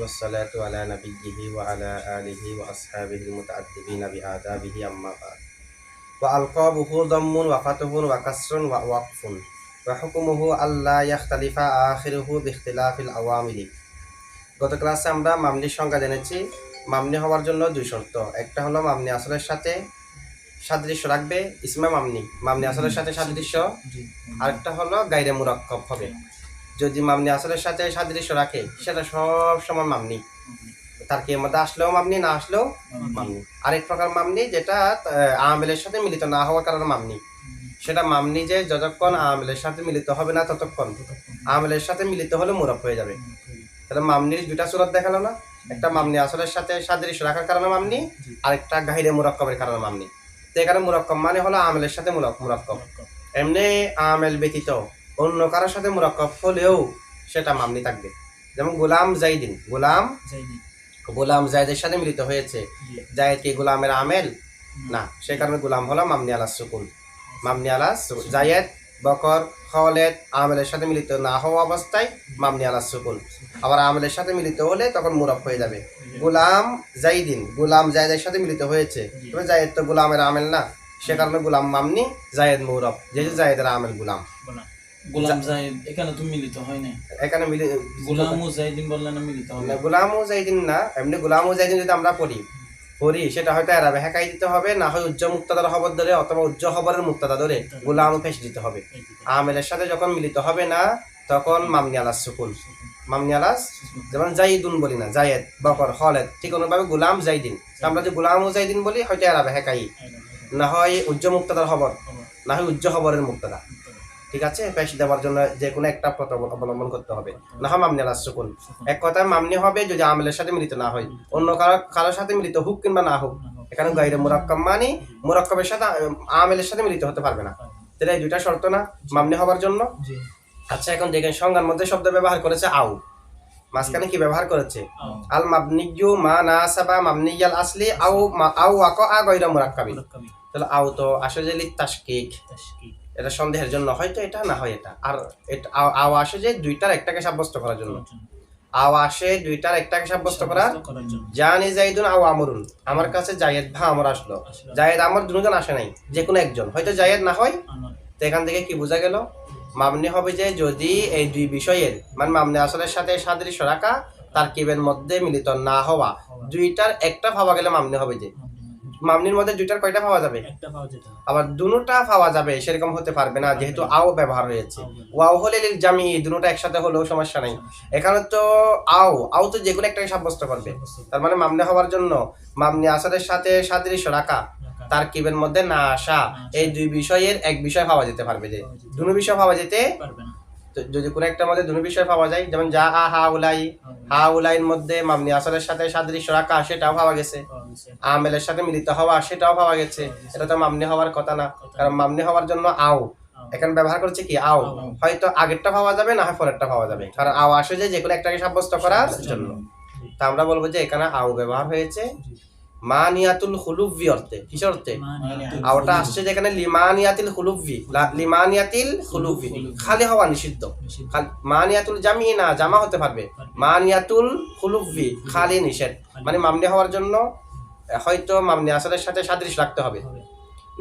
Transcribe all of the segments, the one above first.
والصلاة على نبيه وعلى آله وأصحابه المتأدبين بآدابه أما بعد وألقابه ضم وفتح وكسر ووقف وحكمه ألا يختلف آخره باختلاف العوامل। গত ক্লাসে আমরা মামনির সংজ্ঞা জেনেছি। মামনি হওয়ার জন্য দুই শর্ত, একটা হলো মামনি আসলের সাথে সাদৃশ্য রাখবে, ইসমে মামনি মামনি আসলের সাথে সাদৃশ্য, আরেকটা হলো গায়রে মুরাক্কাব হবে। যদি মামনি আসলের সাথে সাদৃশ্য রাখে সেটা সব সময় মামনি, তার কি মধ্যে আসলেও মামনি, না আসলেও মামনি। আরেক প্রকার মামনি যেটা আমেলের সাথে মিলিত না হওয়ার কারণে মামনি, সেটা মামনি যে যতক্ষণ আমেলের সাথে মিলিত হবে না ততক্ষণ আমেলের সাথে মিলিত হলে মুরাব হয়ে যাবে। তাহলে মামনির দুইটা সুরত দেখালো না, একটা মামনি আসলের সাথে সাদৃশ্য রাখার কারণে মামনি, আরেকটা গায়রে মুরাক্কাবের কারণে মামনি। তো এখানে মুরাক্কাব মানে হলো আমেলের সাথে মুরাক্কাব। এমনি আমেল ব্যতীত অন্য কারোর সাথে মুরাক্কাব হলেও সেটা মামনি থাকবে। যেমন গোলাম জাইদিন, গোলাম জায়েদের সাথে মিলিত হয়েছে, জায়েদ কি গোলামের আমেল না, সেই কারণে গোলাম হলো মামনি আলাস সুকুন। মামনি আলাস জায়েদ বকর খালেদ আমেলের সাথে মিলিত না হওয়া অবস্থায় মামনি আলাস সুকুন, আবার আমেলের সাথে মিলিত হলে তখন মুরাব হয়ে যাবে। গোলাম জাইদিন, গোলাম জায়েদের সাথে মিলিত হয়েছে, তবে জায়েদ তো গোলামের আমেল না, সে কারণে গোলাম মামনি, জায়েদ মুরাব, যেহেতু জায়েদের আমেল গোলাম। গোলাম জায়েদ এখানে তো মিলিত হয় না, এখানে গোলাম ও জাইদিন বললেন না, মিলিত হবে না। গোলাম ও জাইদিন না, এমনি গোলাম ও জাইদিন যদি আমরা পড়ি সেটা হয়তো এরাবে হেকাই দিতে হবে, না হয় উজ্জ মুক্তাদার খবর ধরে অথবা উজ্জ খবরের মুক্তাদা ধরে গোলাম ফেস দিতে হবে। আমেলের সাথে যখন মিলিত হবে না তখন মামনি আলাস সুকুন, মামনি আলাস। যেমন জাইদুন বলি না, জায়েদ বকর খালেদ, ঠিক অনুভাবে গোলাম জাইদিন, আমরা যে গোলাম ও জাইদিন বলি হয়তো এরাবে হেকাই, না হয় উজ্জ মুক্তাদার খবর, না হয় উজ্জ খবরের মুক্তাদা। ঠিক আছে, পেশ দেওয়ার জন্য যে কোনো একটা পথ অবলম্বন করতে হবে, না হয় মামনি আলাস সুকুন। এক কথায় মামনি হবে যদি আমেলের সাথে মিলিত না হয়, অন্য কারোর সাথে মিলিত হোক কিংবা না হোক, এখানে গায়রে মুরাক্কাব মানে মুরাক্কাবের সাথে আমেলের সাথে মিলিত হতে পারবে না। তাহলে এই দুইটা শর্ত না মামনি হওয়ার জন্য। আচ্ছা, এখন দেখেন সংজ্ঞার মধ্যে শব্দ ব্যবহার করেছে আউ, মাঝখানে কি ব্যবহার করেছে? আল মাবনিয়্যু মা নাসাবা মাবনিয়াল আসলি আউ ওয়াকা গায়রা মুরাক্কাবি। তাহলে আউ তো আসলে লিতাশকিক, এটা সন্দেহের জন্য, হয়তো এটা না হয় এটা, আর এটা আও আসে যে দুইটার একটাকে সাব্যস্ত করার জন্য, আও আসে দুইটার একটাকে সাব্যস্ত করার। জানি জাইদুন আও আমরুন, আমার কাছে জায়েদ বা আমর আসলো, জায়েদ আমর দুজন আসে নাই, যে কোনো একজন, হয়তো জায়েদ না হয়। তো এখান থেকে কি বোঝা গেল? মামনি হবে যে যদি এই দুই বিষয়ের মানে মামনি আসলের সাথে সাদৃশ্য রাখা, তারকিবের মধ্যে মিলিত না হওয়া, দুইটার একটা পাওয়া গেলে মামনি হবে। যে মামনির মধ্যে দুইটার কয়টা পাওয়া যাবে? আবার দুটোটা পাওয়া যাবে সেরকম হতে পারবে না, যেহেতু আও ব্যবহার হয়েছে। ওয়াও হলে লিল জামি, দুটোটা একসাথে হলেও সমস্যা নাই। এখানে তো আও তো যেগুলো একটাকে সাব্যস্ত করবে, তার মানে মামনি হওয়ার জন্য মামনি আসলের সাথে সাদৃশ্য রাখা, তারকিবের মধ্যে না আসা, এই দুই বিষয়ের এক বিষয় পাওয়া যেতে পারবে। যে দুটো বিষয় পাওয়া যেতে পারবে না, যদি কোনো একটা মধ্যে দুটো বিষয় পাওয়া যায়, যেমন যা হা উলাইয়ের মধ্যে মামনি আসলের সাথে সাদৃশ্য রাখা সেটাও পাওয়া গেছে, আমেলের সাথে মিলিত হওয়া সেটাও পাওয়া গেছে, এটা তো মামনি হওয়ার কথা না। কারণ মামনি হওয়ার জন্য আও এখানে ব্যবহার করছে কি? আও, হয়তো আগেরটা পাওয়া যাবে, না হয় পরেরটা পাওয়া যাবে, কারণ আও আসে যে যেগুলো একটাকে সাব্যস্ত করার জন্য। তা আমরা বলবো যে এখানে আও ব্যবহার হয়েছে মানিয়াতুল খুলুফি অর্থে। কিসের অর্থে? আওটা আসছে যেখানে লিমানিয়াতিল খুলুফি, লিমানিয়াতিল খুলুফি, খালি হওয়া নিষিদ্ধ। মানিয়াতুল জামি না, জামা হতে পারবে, মানিয়াতুল খুলুফি খালি নিষেধ। মানে মামনি হওয়ার জন্য হয়তো মামনি আসলের সাথে সাদৃশ্য রাখতে হবে,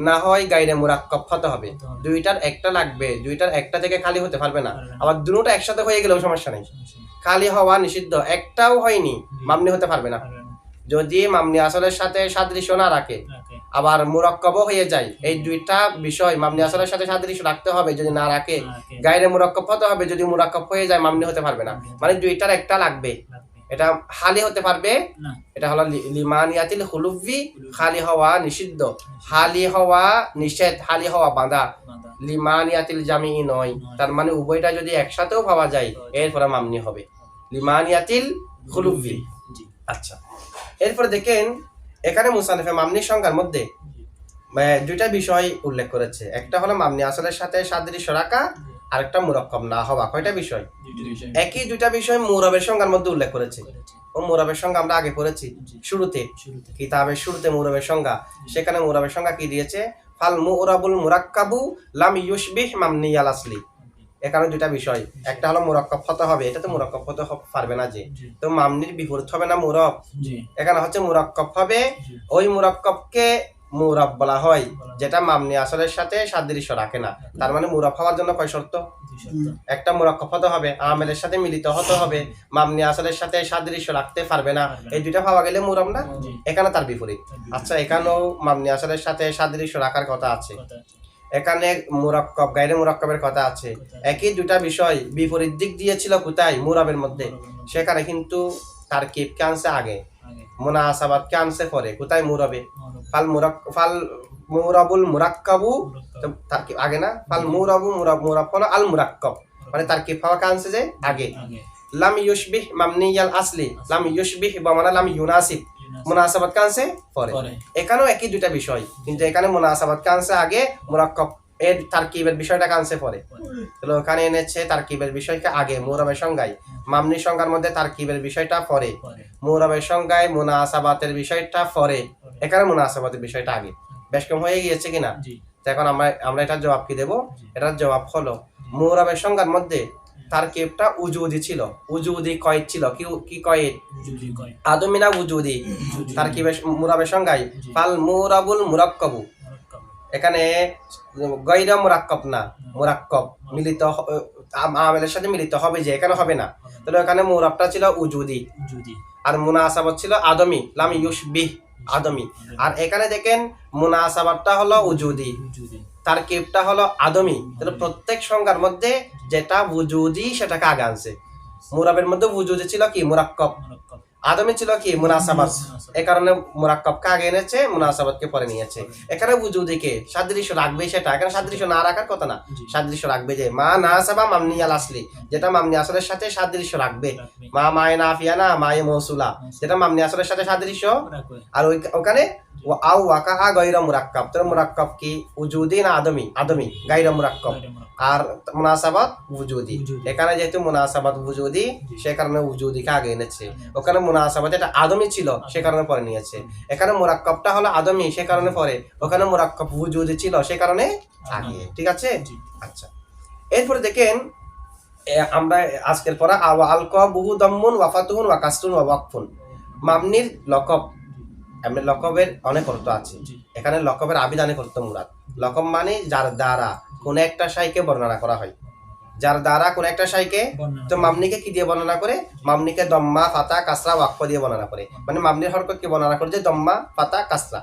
না হয় গায়রে মুরাক্কাব হতে হবে, দুইটার একটা লাগবে, দুইটার একটা থেকে খালি হতে পারবে না। আবার দুটোটা একসাথে হয়ে গেলেও সমস্যা নেই, খালি হওয়া নিষিদ্ধ, একটাও হয়নি মামনি হতে পারবে না। যদি মামনি আসলের সাথে সাদৃশ্য না রাখে আবার মুরাক্কাবও হয়ে যায়, এই দুইটা বিষয় মামনি আসলের সাথে সাদৃশ্য রাখতে হবে, যদি না রাখে গায়রে মুরাক্কাব হতে হবে, যদি মুরাক্কাব হয়ে যায় মামনি হতে পারবে না। মানে দুইটার একটা লাগবে, এটা খালি হতে পারবে, এটা হলো লিমানিয়াতিল খুলুফি, খালি হওয়া নিষিদ্ধ, খালি হওয়া নিষেধ, খালি হওয়া বাঁধা, লিমানিয়াতিল জামি নয়। তার মানে উভয়টা যদি একসাথেও পাওয়া যায় এরপরে মামনি হবে লিমানিয়াতিল খুলুফি। আচ্ছা, এরপরে দেখেন এখানে মুসান্নিফে মামনির সংজ্ঞার মধ্যে দুইটা বিষয় উল্লেখ করেছে, একটা হলো মামনি আসলের সাথে সাদৃশ্য রাখা, আরেকটা মুরাক্কাব না হওয়া। কয়টা বিষয়? একই দুইটা বিষয় মুরাবের সংজ্ঞার মধ্যে উল্লেখ করেছে। ও মুরাবের সংজ্ঞা আমরা আগে পড়েছি শুরুতে, কিতাবের শুরুতে মুরাবের সংজ্ঞা। সেখানে মুরাবের সংজ্ঞা কি দিয়েছে? ফাল মুরাবুল মুরাক্কাবু লাম ইউশবিহ মামনিয়াল আসলি। এখানে দুইটা বিষয়, একটা হলো মুরাক্কাব হতে হবে, এটা তো মুরাক্কাব হতে পারবে না যে, জি তো মামনির বিপরীত হবে না মুরব, জি এখানে হচ্ছে মুরাক্কাব হবে, জি ওই মুরাক্কাবকে মুরাব বলা হয় যেটা মামনি আসলের সাথে সাদৃশ্য রাখে না। তার মানে মুরাব হওয়ার জন্য কয় শর্ত? একটা মুরাক্কাব হতে হবে, আমেলের সাথে মিলিত হতে হবে, মামনি আসলের সাথে সাদৃশ্য রাখতে পারবে না, এই দুইটা পাওয়া গেলে মুরাব না। জি এখানে তার বিপরীত। আচ্ছা, এখানেও মামনি আসলের সাথে সাদৃশ্য রাখার কথা আছে, এখানে মুরাক্কাব গায়রে মুরাক্কাবের কথা আছে। একই দুটা বিষয় বিপরীত দিক দিয়েছিল কোথায়? মুরাবের মধ্যে। সেখানে কিন্তু তারকিবকে আনছে আগে, মুনাসাবাতকে আনছে পরে। কোথায়? মুরাবে। ফাল মুরাবুল মুরাক্কাবু, তো তারকিব আগে না? ফাল মুরাবু মুরাব হলো আল মুরাক্কাব, মানে তারকিব পাওয়াকে আনছে যে আগে। লাম ইউশবিহ মামনিয়াল আসলি, লাম ইউশবিহ বা মানে লাম ইউনাসিব, মুনাসাবাত কানছে পরে। এখানেও একই দুইটা বিষয়, কিন্তু এখানে মুনাসাবাত কানছে আগে, মুরাক্কাব এর তারকিবের বিষয়টা কানছে পরে। তাহলে ওখানে এনেছে তারকিবের বিষয়কে আগে, মুরাবের সংজ্ঞায়। মামনির সংজ্ঞার মধ্যে তারকিবের বিষয়টা পরে, মুরাবের সংজ্ঞায় মুনাসাবাতের বিষয়টা পরে, এখানে মুনাসাবাতের বিষয়টা আগে। বেশ কম হয়ে গিয়েছে কিনা? তো এখন আমরা এটার জবাব কি দেব? এটার জবাব হলো মুরাবের সংজ্ঞার মধ্যে তারকিবটা উজুদি ছিল। উজুদি কয়েদ ছিল, কি কয়েদ? আদমি না উজুদি? তারকিবের মুরাবের সংজ্ঞায় ফাল মুরাবুল মুরাক্কাবু, এখানে গায়রা মুরাক্কাব না, মুরাক্কাব মিলিত আমেলের সাথে মিলিত হবে যে, এখানে হবে না। তাহলে এখানে মুরাবটা ছিল উজুদি, আর মুনাসাবাত ছিল আদমি, লাম ইউশবিহ আদমি। আর এখানে দেখেন মুনাসাবাতটা হলো উজুদি, তারকিবটা হলো আদমি। তাহলে প্রত্যেক সংজ্ঞার মধ্যে যেটা উজুদি সেটাকে আগে আনছে। মুরাবের মধ্যে উজুদি ছিল কি? মুরাক্কাব। আদমি ছিল কি? মুনাসাবাত। এই কারণে মুরাক্কাবকে আগে এনেছে, মুনাসাবাতকে পরে নিয়েছে। এখানে উজুদিকে সাদৃশ্য রাখবে সেটা, এখানে সাদৃশ্য না রাখার কথা না, সাদৃশ্য রাখবে যে মা নাসাবা মামনিয়াল আসলি, যেটা মামনি আসলের সাথে সাদৃশ্য রাখবে। মা মায়ে নাফিয়া না মায়ে মৌসুলা, যেটা মামনি আসলের সাথে সাদৃশ্য। আর ওখানে আও ওয়াকা গায়রা মুরাক্কাব, তো মুরাক্কাব কি? উজুদি না আদমি? আদমি, গায়রা মুরাক্কাব। আর মুনাসাবাত উজুদি, এখানে যেহেতু মুনাসাবাত উজুদি, সে কারণে উজুদিকে আগে এনেছে। ওখানে মুনাসাবাত এটা আদমি ছিল, সে কারণে পরে নিয়েছে। এখানে মুরাক্কাবটা হলো আদমি, সে কারণে পরে। ওখানে মুরাক্কাব উজুদি ছিল, সে কারণে আগে। ঠিক আছে? আচ্ছা, এরপরে দেখেন আমরা আজকের পড়া আলকাবুহু দাম্মুন ওয়া ফাতুহুন ওয়া কাসরুন ওয়া ওয়াকফুন। মামনির লকব, এমনি লকবের অনেক অর্থ আছে। এখানে লকবের আবিধানিক অর্থ মুরাদ। লকব মানে যার দ্বারা কোন একটা শাইকে বর্ণনা করা হয়, যার দ্বারা কোন একটা শাইকে। তো মামনিকে কি দিয়ে বর্ণনা করে? মামনিকে দম্মা ফাতা কাসরা ওয়াকফ দিয়ে বর্ণনা করে, মানে মামনির হরকতকে বর্ণনা করে যে দম্মা ফাতা কাসরা।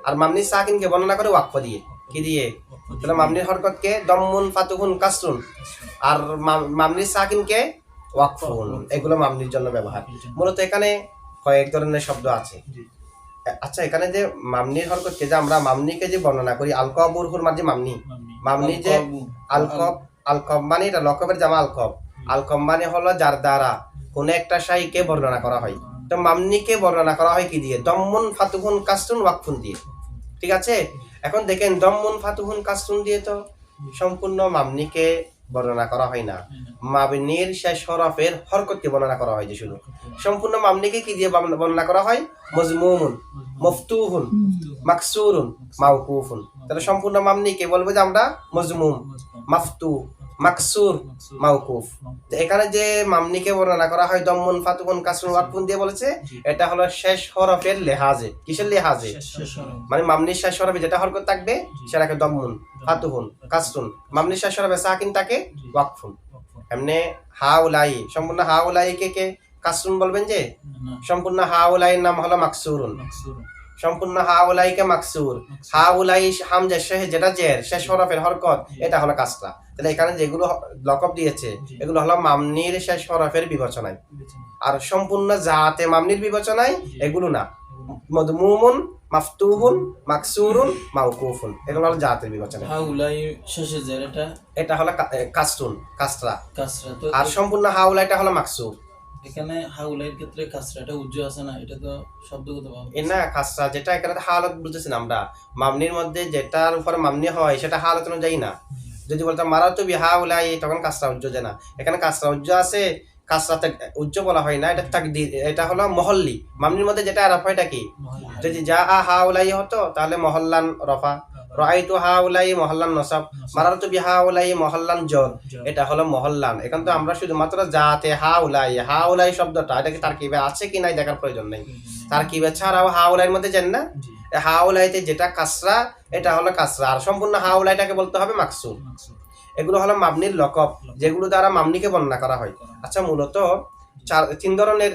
আর মামনির সাকিনকে বর্ণনা করে ওয়াকফ দিয়ে। কি দিয়ে? তাহলে মামনির হরকতকে দম্মুন ফাতুহুন কাসরুন, আর মামনির সাকিনকে ওয়াকফুন। এগুলো মামনির জন্য ব্যবহার। মূলত এখানে কয়েক ধরনের শব্দ আছে। আচ্ছা, এখানে যে মামনির হরকতকে যে আমরা মামনিকে যে বর্ণনা করি, আলকাবুর হুরমার যে মামনি, মামনি যে আলকব মানে এটা লকবের জামা আলকব। আলকব মানে হলো যার দ্বারা কোন একটা শাইকে বর্ণনা করা হয়। তো মামনিকে বর্ণনা করা হয় কি দিয়ে? দম্মুন ফাতুহুন কাসরুন ওয়াকফুন দিয়ে। ঠিক আছে? এখন দেখেন দম্মুন ফাতুহুন কাসরুন দিয়ে তো সম্পূর্ণ মামনিকে বর্ণনা করা হয় না, মামনির শেষ হরফের হরকতকে বর্ণনা করা হয় যে শুধু। সম্পূর্ণ মামনিকে কি দিয়ে বর্ণনা করা হয়? মজমুমুন, মফতুহুন, মাকসুরুন, মাওকুফুন। তাহলে সম্পূর্ণ মামনিকে বলবো যে আমরা মজমুম, মাফতু, মাকসুর, মাওকুফ। এখানে যে মামনিকে বর্ণনা করা হয় দম্মুন ফাতুহুন কাসরুন ওয়াকফুন দিয়ে বলেছে, এটা হলো শেষ হরফের লেহাজে। কিসের লেহাজে? মানে মামনির শেষ হরফে যেটা হরকত থাকবে সেটাকে দম্মুন, ফাতুহুন, কাসরুন। মামনির শেষ হরফে সাকিন থাকে ওয়াকফুন। এমনি হাউলাই, সম্পূর্ণ হাউলাই কে কাসরুন বলবেন যে? সম্পূর্ণ হাউলাইয়ের নাম হলো মাকসুরুন। সম্পূর্ণ হাউলাইকে মাকসুর। হাউলাই হামজা শেষ যেটা জের শেষ হরফের হরকত, এটা হলো কাসরা। তাহলে এখানে যেগুলো লকব দিয়েছে এগুলো হলো মামনির শেষ হরফের বিবেচনায়, আর সম্পূর্ণ জাতে মামনির বিবেচনায় এগুলো না। মদমুমুন, মাফতুহুন, মাকসুরুন, মাওকুফুন, এগুলো হলো জাতের বিবেচনায়। হাউলাই শেষে জের, এটা হলো কাসরুন, কাসরা। তো আর সম্পূর্ণ হাউলাইটা হলো মাকসুর। এখানে হাউলাইয়ের ক্ষেত্রে কাসরাটা উজ্জ্ব আছে না, এটা তো শব্দগতভাবে না, কাসরা যেটা এখানে হালত বুঝতেছি না আমরা। মামনির মধ্যে যেটার উপরে মামনি হয় সেটা হালত অনুযায়ী না। যদি বলতাম মারাতু বিহাউলাই, তখন কাসরা উজ্জ্ব যে না, এখানে কাসরা উজ্জ্ব আছে। কাসরাতে উজ্জ্ব বলা হয় না, এটা তাকদীর, এটা হলো মহল্লি। মামনির মধ্যে যেটা আরফ হয় এটা কি? যদি যা হাউলাই হতো তাহলে মহল্লান রফা, রাআইতু হাউলাই মহল্লান নসব, মারারতু বিহাউলাই মহল্লান জর, জর। এটা হলো মহল্লান। এখন তো আমরা শুধুমাত্র জাতে হাউলাই শব্দটা এটা কি তারকিবে আছে কি নাই দেখার প্রয়োজন নেই। তারকিবে ছাড়াও হাউলাইয়ের মধ্যে যেন না, জি হাউলাইতে যেটা কাসরা এটা হলো কাসরা, আর সম্পূর্ণ হাউলাইটাকে বলতে হবে মাকসুর। মাকসুর। এগুলো হলো মাবনির লকব, যেগুলো দ্বারা মামনিকে বর্ণনা করা হয়। আচ্ছা, মূলত তিন ধরনের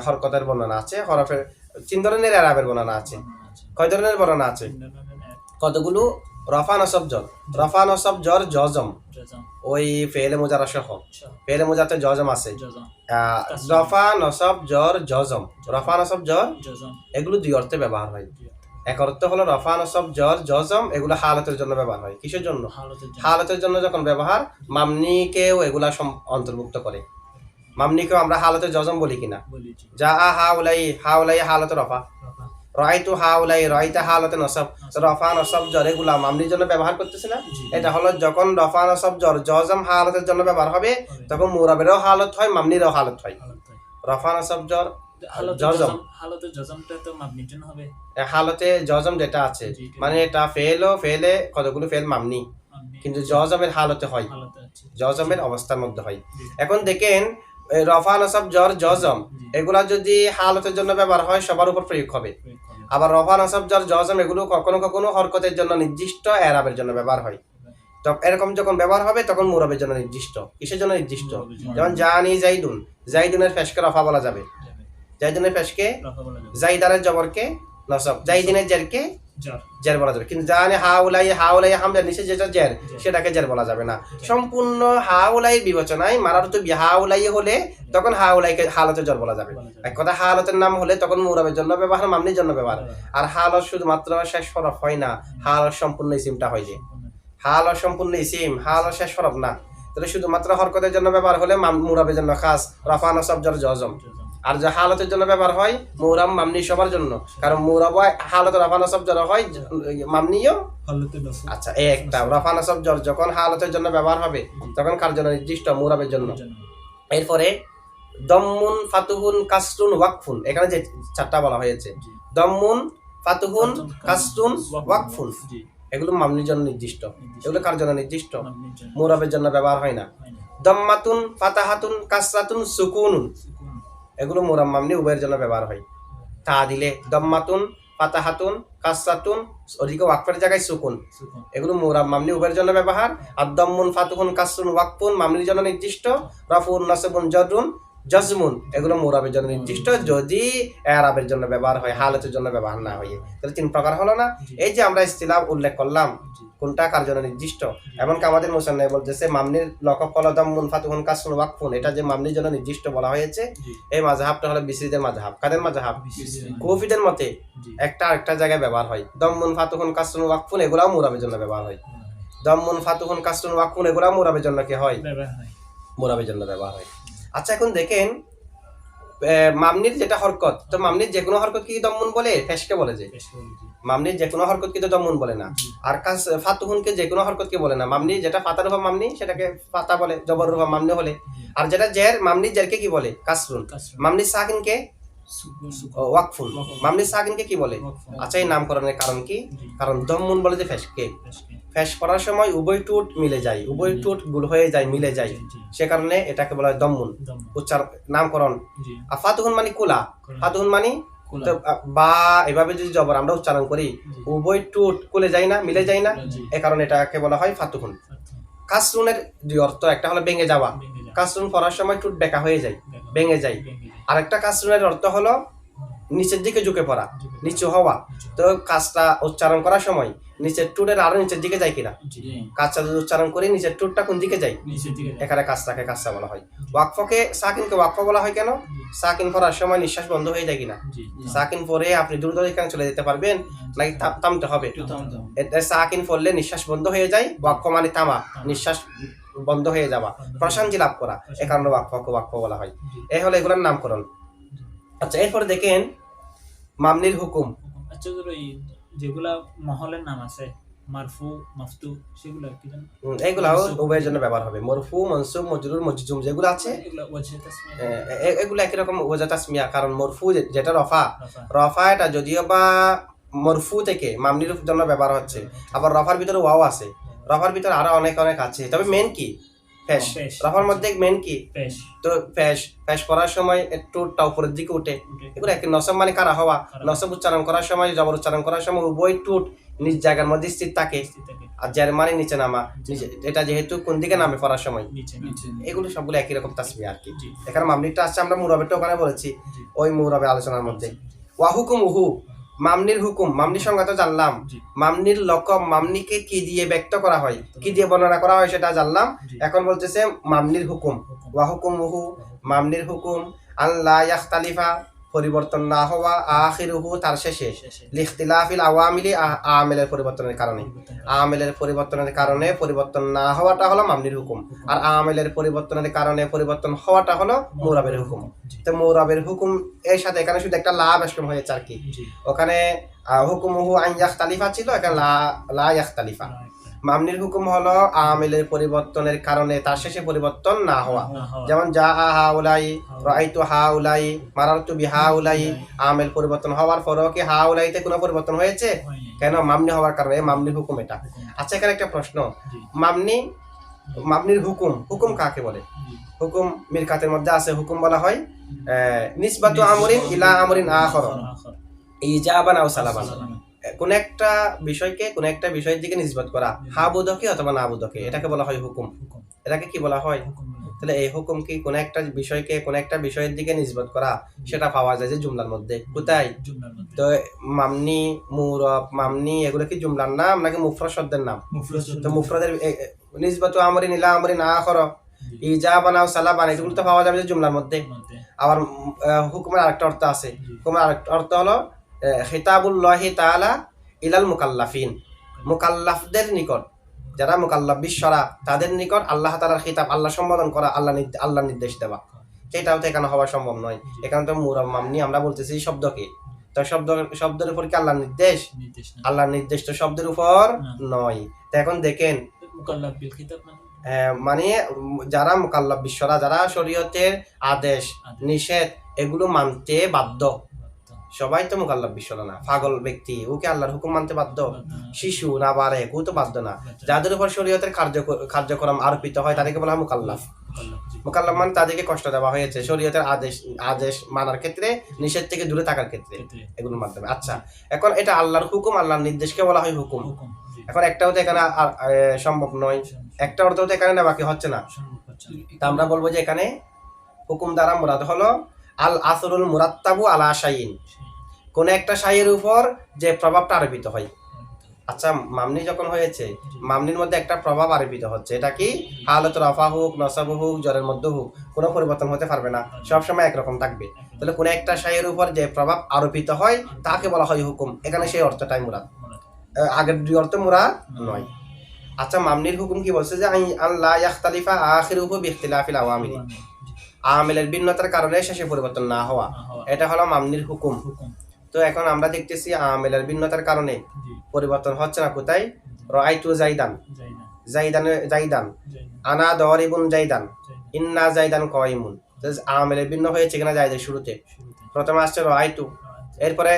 হরকতের বর্ণনা আছে, হরফের 3 ধরনের এরাবের বর্ণনা আছে। কয় ধরনের বর্ণনা আছে? কতগুলো? রফা নসব জর, রফা নসব জর জজম, ওই ফেলে মুজারা সহ, ফেলে মুজাতে জজম আছে। রফা নসব জর জজম, রফা নসব জর এগুলো দুই অর্থে ব্যবহার হয়। এক অর্থ হলো রফা নসব জর জজম, এগুলো হালতের জন্য ব্যবহার হয়। কিসের জন্য? হালতের জন্য যখন ব্যবহার, মামনিকেও এগুলা অন্তর্ভুক্ত করে। মামনিকেও আমরা হালতে জজম বলি কিনা? যা হাউলাই, হাউলাই হালতে রফা, রাআইতু হাউলাই, রাআইতা হালতে নসব, রফা নসব জর এগুলা মামনির জন্য ব্যবহার করতেছে না। এটা হলো যখন রফা নসব জর জজম হালতের জন্য ব্যবহার হবে, তখন মুরাবেরও হালত হয়, মামনিরও হালত হয়। রফা নসব জর জজম, হালতে জজম যেটা আছে মানে এটা ফেলে কতগুলো ফেল মামনি, কিন্তু জজমের হালতে হয়, জজমের অবস্থার মধ্যে হয়। এখন দেখেন রফা নসব জর জজম এগুলা যদি হালতের জন্য ব্যবহার হয় সবার উপর প্রয়োগ হবে। আবার রফা নসব জর জজম এগুলো কখনো কখনো হরকতের জন্য নির্দিষ্ট, এরাবের জন্য ব্যবহার হয়। তো এরকম যখন ব্যবহার হবে তখন মুরাবের জন্য নির্দিষ্ট। কিসের জন্য নির্দিষ্ট? যেমন জানি জাইদুন, জাইদুনের ফেশকে রফা বলা যাবে, জাইদুনের ফেশকে, জাইদারের জবরকে নসব, জাইদিনের জেরকে জের বলা যাবে। কিন্তু জানে হাউলাই, হাউলাই হামজার নিচে যেটা জের সেটাকে জের বলা যাবে না। সম্পূর্ণ হাউলাই বিবেচনায় মারারতু বিহাউলাই হলে তখন হাউলাইকে হালতের জের বলা যাবে। এক কথা হালতের নাম হলে তখন মুরাবের জন্য ব্যবহার, মামনির জন্য ব্যবহার। আর হালত শুধুমাত্র শেষ হরফ হয় না, হালত সম্পূর্ণ ইসিমটা হয় যে, হালত সম্পূর্ণ ইসিম, হালত শেষ হরফ না। তাহলে শুধুমাত্র হরকতের জন্য ব্যবহার হলে মুরাবের জন্য খাস রফা নসব জর জজম, আর যে হালতের জন্য ব্যবহার হয় মুরাব মামনি সবার জন্য, কারণ মুরাব হালত রফা নসব জর হয়, মামনিও। আচ্ছা, এই একটা রফা নসব জর যখন হালতের জন্য ব্যবহার হবে তখন কার জন্য নির্দিষ্ট? মুরাবের জন্য। এরপরে দম্মুন ফাতুহুন কাসরুন ওয়াকফুন, এখানে যে 4টা বলা হয়েছে, দম্মুন ফাতুহুন কাসরুন ওয়াকফুন, এগুলো মামনির জন্য নির্দিষ্ট। এগুলো কার জন্য নির্দিষ্ট? মুরাবের জন্য ব্যবহার হয় না। দম্মাতুন ফাতাহাতুন কাসরাতুন সুকুনুন, এগুলো মুরাব মামনি উভয়ের জন্য ব্যবহার হয়। তা দিলে দম্মাতুন ফাতাহাতুন কাসরাতুন, ওদিকে ওয়াকফের জায়গায় সুকুন, এগুলো মুরাব মামনি উভয়ের জন্য ব্যবহার। আর দম্মুন ফাতুহুন কাসরুন ওয়াকফুন মামনির জন্য নির্দিষ্ট। রাফুন নাসবুন জরুন জজমুন, এগুলো মুরাবের জন্য নির্দিষ্ট যদি এরাবের জন্য ব্যবহার হয়, হালতের জন্য ব্যবহার না হয়। তাহলে 3 প্রকার হলো না। এই যে আমরা ইস্তিলাহ উল্লেখ করলাম কোনটা কার জন্য নির্দিষ্ট, এমনকি আমাদের মুসান্নিফ বলতেছে মামনির লকব হলো দাম্মুন ফাতুহুন কাসরুন ওয়াকফুন, এটা যে মামনির জন্য নির্দিষ্ট বলা হয়েছে, এই মাযহাবটা হলো বিসরিদের মাযহাব। কাদের মাযহাব? কুফিদের মতে একটা আরেকটা জায়গায় ব্যবহার হয়। দাম্মুন ফাতুহুন কাসরুন ওয়াকফুন এগুলাও মুরাবের জন্য ব্যবহার হয়। দাম্মুন ফাতুহুন কাসরুন ওয়াকফুন এগুলাও মুরাবের জন্য কি হয়? মুরাবের জন্য ব্যবহার হয়। আচ্ছা, এখন দেখেন মামনির যেটা হরকত, তো মামনির যে কোনো হরকত কি দম্মুন বলে? ফেশকে বলে যে মামনির যে কোনো হরকত কিন্তু দম্মুন বলে না। আর ফাতুহুনকে যে কোনো হরকত কি বলে না। মামনি যেটা ফাতার রূপা মামনি সেটাকে ফাতা বলে, জবর রূপা মামনি হলে। আর যেটা জের, মামনির জেরকে কি বলে? কাসরুন। মামনির সাকিনকে ওয়াকফুন, মামনির সাকিনকে কি বলে? আচ্ছা, এই নামকরণের কারণ কি? কারণ দম্মুন বলে যে ফেশকে, ফেশ পড়ার সময় উভয় টুট মিলে যায়, উভয় টুট গুল হয়ে যায়, মিলে যায়, সে কারণে এটাকে বলা হয় দম্মুন উচ্চারণ, নামকরণ। আর ফাতুহুন মানে কুলা, ফাতুহুন মানে বা এভাবে যদি জবর আমরা উচ্চারণ করি উভয় টুট কুলে যায় না, মিলে যায় না, এ কারণে এটাকে বলা হয় ফাতুহুন। কাসরুনের 2 অর্থ, একটা হলো ভেঙে যাওয়া, কাসরুন পড়ার সময় টুট বেঁকা হয়ে যায়, ভেঙে যায়। আরেকটা কাসরুনের অর্থ হলো নিচের দিকে ঝুঁকে পড়া, নিচু হওয়া। তো কাজটা উচ্চারণ করার সময় নিচের টুটের আরো নিচের দিকে যায় কিনা? কাজটা যদি উচ্চারণ করি নিচের টুটটা কোন দিকে যায়? এখানে কাজটাকে কাজটা বলা হয়। ওয়াকফকে সাকিনকে ওয়াকফ বলা হয় কেন? সাকিন পড়ার সময় নিঃশ্বাস বন্ধ হয়ে যায় কিনা? সাকিন পরে আপনি দ্রুত এখানে চলে যেতে পারবেন নাকি থামতে হবে? সাকিন পড়লে নিঃশ্বাস বন্ধ হয়ে যায়, ওয়াকফ মানে থামা, নিঃশ্বাস বন্ধ হয়ে যাওয়া, প্রশান্তি লাভ করা, এ কারণে ওয়াকফকে ওয়াকফ বলা হয়। এই হলো এগুলোর নামকরণ। আচ্ছা, এরপরে দেখেন মামনির হুকুম। আচ্ছা, যেগুলা মহলের নাম আছে মারফু মাফতু, সেগুলো কি জানেন? এগুলাও উভয়ের জন্য ব্যবহার হবে। মরফু, মনসুব, মজরুর, মজজুম যেগুলো আছে এগুলা ওয়াজহে তাসমিয়া, এগুলো একই রকম ওয়াজহ তাসমিয়া। কারণ মরফু যেটা রফা, রফা এটা যদিও বা মরফু থেকে মামনির জন্য ব্যবহার হচ্ছে, আবার রফার ভিতরে ওয়াও আছে, রফার ভিতরে আরো অনেক অনেক আছে, তবে মেন কি পেশ, পেশ। রফার মধ্যে মেন কি পেশ তো পেশ, পেশ করার সময় একটু টা উপরের দিকে উঠে, এগুলো এক নসব মানে কারা হওয়া, নসব উচ্চারণ করার সময় জবর উচ্চারণ করার সময় উভয় টুট নিজ জায়গার মধ্যে স্থির থাকে, আর যার মানে নিচে নামা, এটা যেহেতু কোন দিকে নামে পড়ার সময়, নিচে নিচে এগুলো সবগুলো একই রকম তাসবিহ আর কি। জি। এখানে মামনিরটা আসছে, আমরা মুরাবেরটা ওখানে বলেছি, জি। ওই মুরাবে আলোচনার মধ্যে। ওয়া হুকুম উহু, মামনির হুকুম, মামনির সংজ্ঞা তো জানলাম, জি। মামনির লকব, মামনিকে কি দিয়ে ব্যক্ত করা হয়, কি দিয়ে বর্ণনা করা হয় সেটা জানলাম। জি। এখন বলতেছে মামনির হুকুম, ওয়া হুকুম উহু, মামনির হুকুম আল্লাহ ইয়াখতালিফা, পরিবর্তন না হওয়া, আখিরুহু তার শেষে, লিখতিলাফিল আওয়ামিলি আমেলের পরিবর্তনের কারণে, আমেলের পরিবর্তনের কারণে পরিবর্তন না হওয়াটা হলো মামনির হুকুম, আর আমেলের পরিবর্তনের কারণে পরিবর্তন হওয়াটা হলো মুরাবের হুকুম। তো মুরাবের হুকুম এর সাথে এখানে শুধু একটা লা বেশকম হয়েছে আর কি, জি। ওখানে হুকুমুহু আন ইয়াখতালিফা ছিল, এখানে লা ইয়াখতালিফা। মামনির হুকুম হলো আমেলের পরিবর্তনের কারণে তার শেষে পরিবর্তন না হওয়া, যেমন যা হাউলাই, রাআইতু হাউলাই, মারারতু বিহাউলাই, আমেল পরিবর্তন হওয়ার পরেও কি হাউলাইতে কোনো পরিবর্তন হয়েছে? কেন? মামনি হওয়ার কারণে, মামনির হুকুম এটা। আচ্ছা, এখানে একটা প্রশ্ন, মামনির হুকুম, হুকুম কাকে বলে? হুকুম মিরকাতের মধ্যে আছে, হুকুম বলা হয় নিসবাতু আমরিন ইলা আমরিন আখর, ইজাবান আও সালাবান, কোন একটা বিষয়কে কোন একটা বিষয়ের দিকে নিসবত করা, হা বোধকে অথবা না বোধকে, এটাকে বলা হয় হুকুম। এটাকে কি বলা হয়? তাহলে এই হুকুম কি কোন একটা বিষয়কে কোন একটা বিষয়ের দিকে নিসবত করা, সেটা পাওয়া যায় যে জুমলার মধ্যে। কোথায়? তো মামনি, মুরব, মামনি এগুলো কি জুমলার নাম নাকি মুফরদ শব্দের নাম? তো মুফরদের নিসবাতু আমরিন ইলা আমরিন আখর, ইজাবান আও সালাবান, এগুলো তো পাওয়া যাবে যে জুমলার মধ্যে। আবার হুকুমের আরেকটা অর্থ আছে, হুকুমের আরেকটা অর্থ হলো খিতাবুল্লাহি তাআলা ইলাল মুকাল্লাফিন, মুকাল্লাফদের নিকট, যারা মুকাল্লাফ বিশ্বরা তাদের নিকট আল্লাহ তাআলার খিতাব, আল্লাহ সম্বোধন করা, আল্লাহ নির্দেশ দেওয়া, সেটাও তো এখানে হওয়া সম্ভব নয়। এখানে তো মুরাব মামনি আমরা বলতেছি শব্দকে, তো শব্দের উপর কি আল্লাহর নির্দেশ? আল্লাহর নির্দেশ তো শব্দের উপর নয়। তো এখন দেখেন, মানে যারা মুকাল্লাফ বিশ্বরা, যারা শরীয়তের আদেশ নিষেধ এগুলো মানতে বাধ্য, সবাই তো মুকাল্লাফ বিশ্বরা না। পাগল ব্যক্তি ওকে আল্লাহর হুকুম মানতে বাধ্য? শিশু না বারে ও তো বাধ্য না। যাদের উপর শরীয়তের কার্যক্রম আরোপিত হয় তাদেরকে বলা হয় মুকাল্লাফ। মুকাল্লাফ মানে তাদেরকে কষ্ট দেওয়া হয়েছে শরীয়তের আদেশ মানার ক্ষেত্রে, নিষেধ থেকে দূরে থাকার ক্ষেত্রে, এগুলোর মাধ্যমে। আচ্ছা, এখন এটা আল্লাহর হুকুম, আল্লাহর নির্দেশকে বলা হয় হুকুম। এখন একটাও তো এখানে সম্ভব নয়, একটা অর্থ তো এখানে নেওয়া কি হচ্ছে না। তা আমরা বলবো যে এখানে হুকুম দ্বারা মুরাদ হলো আল আসরুল মুরাত্তাবু আলা শাইইন, কোন একটা শাইয়ের উপর যে প্রভাবটা আরোপিত হয়। আচ্ছা, মামনি যখন হয়েছে, মামনির মধ্যে একটা প্রভাব আরোপিত হচ্ছে, এটা কি হালত রফা হোক, নসব হোক, জ্বরের মধ্যে হোক, কোনো পরিবর্তন হতে পারবে না, সবসময় একরকম থাকবে। তাহলে কোন একটা শাইয়ের উপর যে প্রভাব আরোপিত হয় তাকে বলা হয় হুকুম। এখানে সেই অর্থটাই মুরাদ, আগের দুই অর্থ মুরাদ নয়। আচ্ছা, মামনির হুকুম কি বলছে? যে আল্লাহ ইয়াখতালিফা আখিরুহু বিইখতিলাফিল আওয়ামিল, আমেলের ভিন্নতার কারণে শেষে পরিবর্তন না হওয়া, এটা হলো মামনির হুকুম। তো এখন আমরা দেখতেছি আমেলের ভিন্নতার কারণে পরিবর্তন হচ্ছে না। কোথায়? রাআইতু জাইদান, জাইদান, আনা দারিবুন জাইদান, ইন্না জাইদান কাইমুন। আমেলের ভিন্ন হয়েছে কিনা? জাইদের শুরুতে প্রথমে আসছে রাআইতু, এরপরে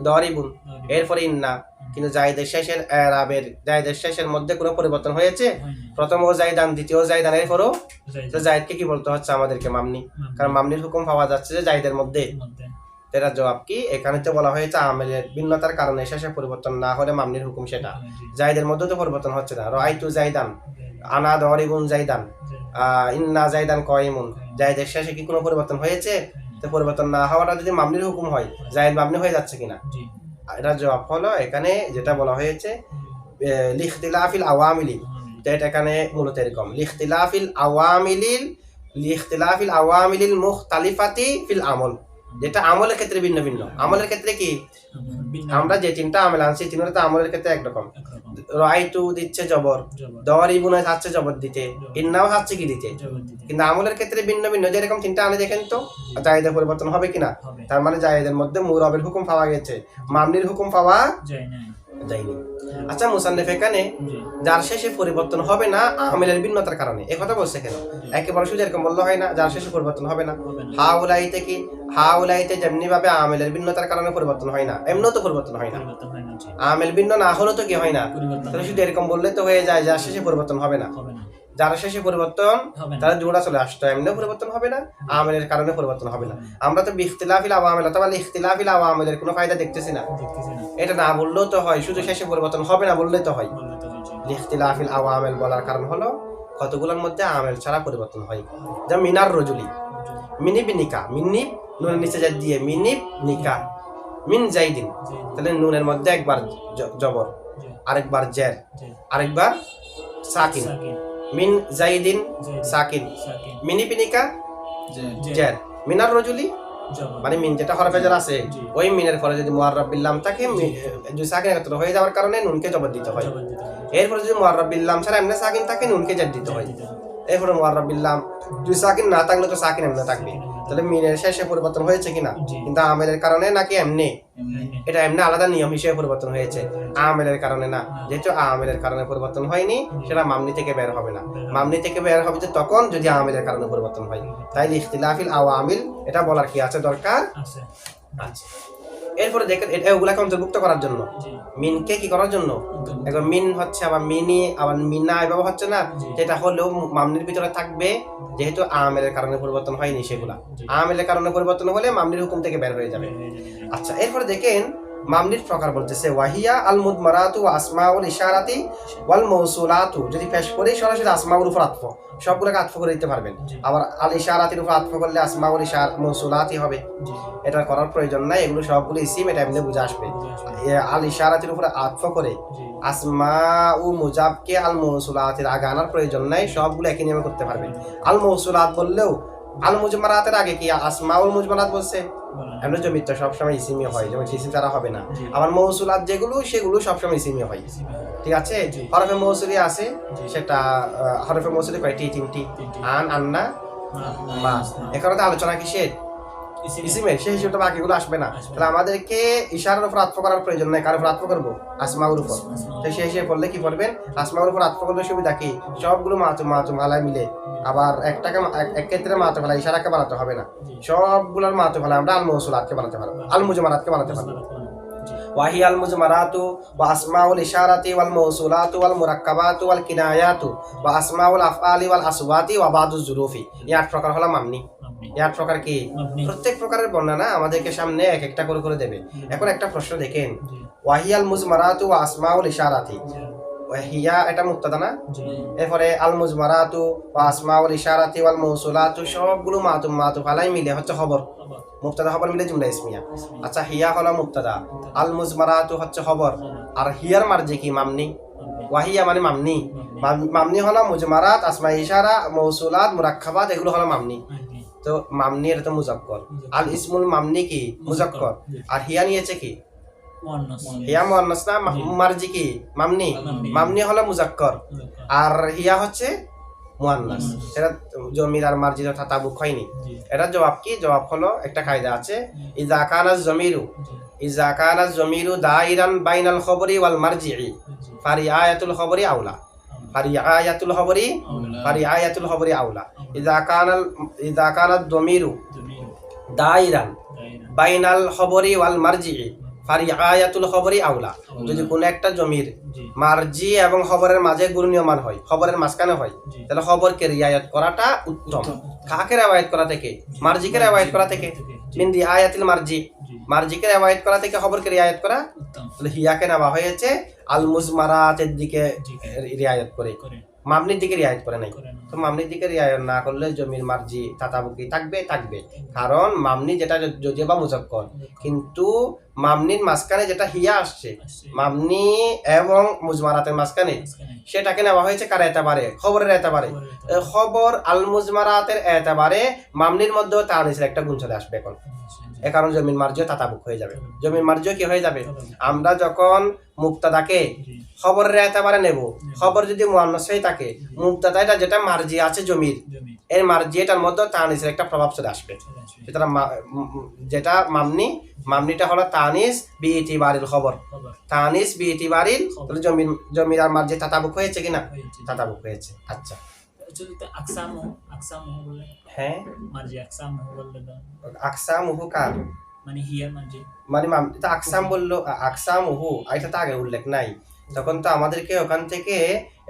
দারিবুন, এরপরে ইন্না, কিন্তু জাইদের শেষের এরাবের জাইদের শেষের মধ্যে কোনো পরিবর্তন হয়েছে? প্রথম ও জাইদান, দ্বিতীয় জাইদান, এরপরও তো জাইদকে কি বলতে হচ্ছে আমাদেরকে? মামনি, কারণ মামনির হুকুম পাওয়া যাচ্ছে যে জাইদের মধ্যে। এরা জবাব কি? এখানে তো বলা হয়েছে আমেলের ভিন্নতার কারণে শেষে পরিবর্তন না হলে মামনির হুকুম সেটা। জাইদের মধ্যে তো পরিবর্তন হচ্ছে না। রাআইতু জাইদান, আনা দারিবুন জাইদান, ইন্না জাইদান কাইমুন, জাইদের শেষে কি কোনো পরিবর্তন হয়েছে? তো পরিবর্তন না হওয়াটা যদি মামনির হুকুম হয়, জাইদ মামনি হয়ে যাচ্ছে কিনা? এটা জবাব হলো এখানে যেটা বলা হয়েছে লিখতিলাফিল আওয়ামিলি। তো এটা এখানে মূলত এরকম লিখতিলাফিল আওয়ামিলিল মুখতালিফাতি ফিল আমল, যেটা আমলের ক্ষেত্রে ভিন্ন ভিন্ন। আমলের ক্ষেত্রে কি আমরা যে তিনটা আমল আনছি, তিনটা আমলের ক্ষেত্রে একরকম। রাআইতু দিচ্ছে জবর, দারিবুন যাচ্ছে জবর দিতে, ইন্নাও যাচ্ছে কি দিতে, কিন্তু আমলের ক্ষেত্রে ভিন্ন ভিন্ন। যেরকম তিনটা আনে দেখেন তো জায়েদের পরিবর্তন হবে কিনা? তার মানে জায়েদের মধ্যে মুরাবের হুকুম পাওয়া গেছে, মামনির হুকুম পাওয়া যায়নি। আচ্ছা, মুসান্নিফ এখানে যার শেষে পরিবর্তন হবে না আমেলের ভিন্নতার কারণে, এই কথা বলছে কেন? একেবারে শুধু এরকম বললে হয় না যার শেষে পরিবর্তন হবে না। হাউলাই থেকে হাউলাইতে যেমনি ভাবে আমেলের ভিন্নতার কারণে পরিবর্তন হয় না, এমনিও তো পরিবর্তন হয় না। পরিবর্তন হয় না, জি। আমেল ভিন্ন না হলেও তো কি হয় না, পরিবর্তন তাহলে হয় শুধু এরকম বললে তো হয়ে যায় যার শেষে পরিবর্তন হবে না। হবে না, যার শেষে পরিবর্তন হবে না। তারা জোড়া চলে আসতো, এমনিও পরিবর্তন হবে না, আমেলের কারণে পরিবর্তন হবে না। আমরা তো বিখতিলাফিল আওয়ামেল অথবা ইখতিলাফিল আওয়ামেলের কোনো ফায়দা দেখতেছি না। দেখতেছি না, এটা না বললেও তো হয়, শুধু শেষে পরিবর্তন হবে না বললেই তো হয়। বললে তো হয়, জি। ইখতিলাফিল আওয়ামেল বলার কারণ হলো কতগুলোর মধ্যে আমেল ছাড়া পরিবর্তন হয়। যেমন মিনার রজুলি, মিনিব নিকা, মিনিব নুনের নিচে যা দিয়ে মিনিব নিকা, মিন জাইদিন, জি, তাহলে নুনের মধ্যে একবার জবর, জি, আরেকবার জের, জি। আরেকবার সাকিন। সাকিন, মিন জাইদিন জি, সাকিন, সাকিন, মিনিব নিকা যে জি, জের, মিনার রজুলি জবর, মানে মিন যেটা হরফে জার আছে জি। ওই মিনের পরে যদি মুআররাব বিল লাম থাকে, যদি সাকিন একত্র হয়ে যাওয়ার কারণে নুনকে জবর দিতে হয়। জবর দিতে হবে, এরপরে যদি মুআররাব বিল লাম ছাড়া এমনি সাকিন থাকে নুনকে জের দিতে হয়। দিতে হবে। এরপরে মুআররাব বিল লাম যদি সাকিন না থাকলে তো সাকিন এমনি থাকবে। সাকিন এমনি তাহলে মিনের শেষে পরিবর্তন হয়েছে কিনা, জি। কিন্তু আমেলের কারণে নাকি এমনি, এমনি এটা এমনি আলাদা নিয়ম হিসেবে পরিবর্তন হয়েছে, আমেলের কারণে না। যেহেতু আমেলের কারণে পরিবর্তন হয়নি সেটা মামনি থেকে বের হবে না, মামনি থেকে বের হবে যে তখন যদি আমেলের কারণে পরিবর্তন হয়। তাই ইখতিলাফিল আওয়ামিল এটা বলার কি আছে দরকার আছে, আছে। এরপরে দেখেন এটা ওগুলাকে অন্তর্ভুক্ত করার জন্য, জি। মিনকে কি করার জন্য, অন্তর্ভুক্ত। এখন মিন হচ্ছে আবার মিনি আবার মিনা এভাবে হচ্ছে না, জি। যেটা হলেও মামনির ভিতরে থাকবে, যেহেতু আমেলের কারণে পরিবর্তন হয়নি সেগুলা। জি। আমেলের কারণে পরিবর্তন হলে মামনির হুকুম থেকে বের হয়ে যাবে। বের হয়ে যাবে, জি। আচ্ছা, এরপরে দেখেন মামনির প্রকার বলতেছে ওয়াহিয়া আল মুদমারাতু ওয়া আসমাউল ইশারাতি ওয়াল মাউসুলাতু, যদি পেশ করি সরাসরি আসমাউল উপর আতফ, সবগুলোকে আতফ করে দিতে পারবেন। জি। আবার আল ইশারাতির উপর আতফ করলে আসমাউল মাউসুলাতি হবে, জি, এটা করার প্রয়োজন নাই, এগুলো সবগুলো ইসিম, এটা এমনি বুঝে আসবে। বুঝে আসবে। আল ইশারাতির উপরে আতফ করে জি, আসমাউ মুজাবকে আল মাউসুলাতের আগে আনার প্রয়োজন নাই, সবগুলো একই নিয়মে করতে পারবেন। আল মাউসুলাত বললেও আল মুজমারাতের আগে কি আসমাউল মুজমারাত বলছে, বলেন। এমনি জমির তো সবসময় ইসিমি হয়, যেমন ইসিম ছাড়া হবে না। জি। আবার মৌসুলাত যেগুলো সেগুলো সবসময় ইসিমি হয়, ইসিম হয়। ঠিক আছে। জি। হরফে মৌসুলি আছে, জি। সেটা হরফে মৌসুলি কয়টি, তিনটি, তিনটি। আন, আন্না, মা, মা। মা। এখানে তো আলোচনা কিসের, ইসিম। ইসিমের, সেই হিসেবে বাকিগুলো আসবে না। আসবে তাহলে আমাদেরকে ইশারার উপর আতফ করার প্রয়োজন নাই, কার উপর আতফ করবো, আসমাউর উপর। তো সেই হিসেবে পড়লে কি করবেন, আসমাউর উপর আতফ করলে সুবিধা কি, সবগুলো মাতুম আলায় মিলে, আবার এক ক্ষেত্রে মাতুম আলায় ইশারাকে বানাতে হবে না, জি। সবগুলোর মাতুম আলায় আমরা আল মৌসুলাতকে বানাতে পারবো, আল মুজমারাতকে বানাতে পারবো। জি, ওয়াহি আল মুজমারাতু ওয়া আসমাউল ইশারাতি ওয়াল মাউসুলাতু ওয়াল মুরাক্কাবাতু ওয়াল কিনায়াতু ওয়া আসমাউল আফআলি ওয়াল আসওয়াতি ওয়া বাদুজ জুরুফি। এই 8 প্রকার হলো মামনি। মাবনি। এই 8 প্রকার কি, মাবনি। প্রত্যেক প্রকারের বর্ণনা আমাদেরকে সামনে এক একটা করে দেবে। এখন একটা প্রশ্ন দেখেন, জি, ওয়াহি আল মুজমারাতু ওয়া আসমাউল ইশারাতি, জি, ওয়াহিয়া এটা মুক্তাদা না, জি, এরপরে আল মুজমারাতু ওয়া আসমাউল ইশারাতি ওয়াল মাউসুলাতু সবগুলো মাতুম আলাই মিলে হচ্ছে খবর, খবর, মুক্তাদা খবর মিলে জুমলা ইসমিয়া। ইসমি। আচ্ছা, হিয়া হলো মুক্তাদা, আল মুজমারাতু হচ্ছে খবর, আর হিয়ার মার্জি কি, মামনি। মাবনি। ওয়াহিয়া মানে মামনি, মাবনি। মামনি হলো মুজমারাত, আসমা ইশারা, মৌসুলাত, মুরাক্কাবাত, এগুলো হলো মামনি। মাবনি। তো মামনি এটা তো মুজাক্কর, মুজাক্কর। আল ইসমুল মামনি কি, মুজাক্কর, জি। আর হিয়া নিয়েছে কি, মুআন্নাস। হিয়া মুআন্নাস না, জি। মার্জি কি, মামনি। মামনি। মামনি হলো মুজাক্কর, মুজাক্কর। আর হিয়া হচ্ছে মুআন্নাস। মুআন্নাস। সেটা জমির আর মার্জি তো তাতাবুক হয়নি। জি, এটা জবাব কি, জবাব হলো একটা কায়দা আছে, ইযা কানা জমিরু, জি, ইযা কানা জমিরু দাইরান বাইনাল খবরি ওয়াল মারজিই জি। ফারিআয়াতুল খবরি আউলা, ফারিআয়াতুল খবরি, ফারিআয়াতুল খবরি আউলা। ইযা কানাত দমিরু জমির। দাইরান দায়রা। বাইনাল খবরি ওয়াল মারজিই ফারিআয়াতুল খবরি আউলা। যদি কোনো একটা জমির জি, মার্জি এবং খবরের মাঝে গুণনীয়মান হয়, খবরের মাঝখানে হয়, জি। তাহলে খবরকে রিয়ায়াত করাটা উত্তম। কাকে রেওয়ায়াত করা থেকে, মার্জিকে রেওয়ায়াত করা থেকে, মিন রিআয়াতিল মার্জি, জি। মার্জিকে রেওয়ায়াত করা থেকে খবরকে রিয়ায়াত করা। উত্তম। তাহলে হিয়াকে নেওয়া হয়েছে আল মুজমারাতের দিকে জি। রিয়ায়াত করে, করে মামনির দিকে রিয়ায়াত করে নাই। করে না। তো মামনির দিকে রিয়ায়াত না করলে জমির মার্জি তাতাবুকি থাকবে, কারণ মামনি যেটা যদিও বা মুজাক্কর, কিন্তু মামনির মাঝখানে যেটা হিয়া আসছে, আসছে। মামনি এবং মুজমারাতের মাঝখানে, মাঝখানে। সেটাকে নেওয়া হয়েছে কার এতাবারে, খবরের এতাবারে। খবরের এত- খবর আল মুজমারাতের এতাবারে মামনির মধ্যেও তানিসের একটা গুণ চলে আসবে এখন, জি। এ কারণে জমির মার্জিও তাতাবুক হয়ে যাবে, জমির মার্জিও কি হয়ে যাবে। তাতাবুক। আমরা যখন মুক্তাদাকে জি, খবরের এতাবারে নেব, খবর যদি মুআন্নাস হয়ে থাকে, মুক্তাদা এটা যেটা মার্জি আছে জমির, জমি। এর মার্জি এটার মধ্যে তানিসের একটা প্রভাব চলে আসবে। চলে আসবে। সুতরাং যেটা মামনিটা হলো তানিস বিইতিবারিল খবর, খবর। তানিস বিইতিবারিল, তাহলে জমির আর মার্জি তাতাবুক হয়েছে কিনা, হয়েছে। তাতাবুক হয়েছে। আচ্ছা, যদি আকসামু বলে হ্যাঁ মার্জি আকসামু বললে তো আকসামুহু কার মানে হিয়ার মার্জি মানে এটা আকসাম বললো, আকসামুহু এটা তো আগে উল্লেখ নাই, তখন তো আমাদেরকে ওখান থেকে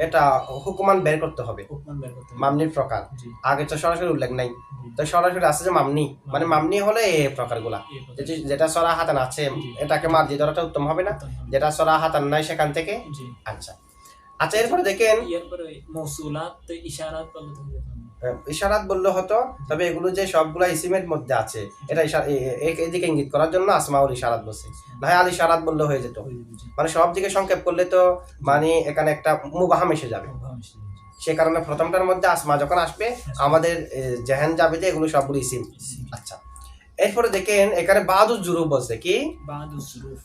এটা হুকুমান বের করতে হবে, হুকমান বের করতে হবে। মামনির প্রকার। জি আগে তো সরাসরি উল্লেখ নাই, জি তো সরাসরি আছে যে মামনি, মানে মামনি হলে এই প্রকারগুলা। এই কথা। যেটা সরা হাতান আছে এটাকে মার্জি ধরাটা উত্তম হবে না, যেটা সরা হাতান নাই সেখান থেকে। জি আচ্ছা আচ্ছা, এরপরে দেখেন এরপরে মৌসুলাত তো ইশারাত বলে তো ইশারাত বললে হতো, তবে এগুলো যে সবগুলা ইসিমের মধ্যে আছে এটা এদিকে ইঙ্গিত করার জন্য আসমাউল ইশারাত বলছে, না হয় আল ইশারাত বললে হয়ে যেত। মানে সব দিকে সংক্ষেপ করলে তো মানে এখানে একটা মুবাহাম এসে যাবে, সে কারণে প্রথমটার মধ্যে আসমা যখন আসবে আমাদের জেহেন যাবে যে এগুলো সবগুলো ইসিম। আচ্ছা এরপরে দেখেন এখানে বাহাদুর জুরুব বলছে কি,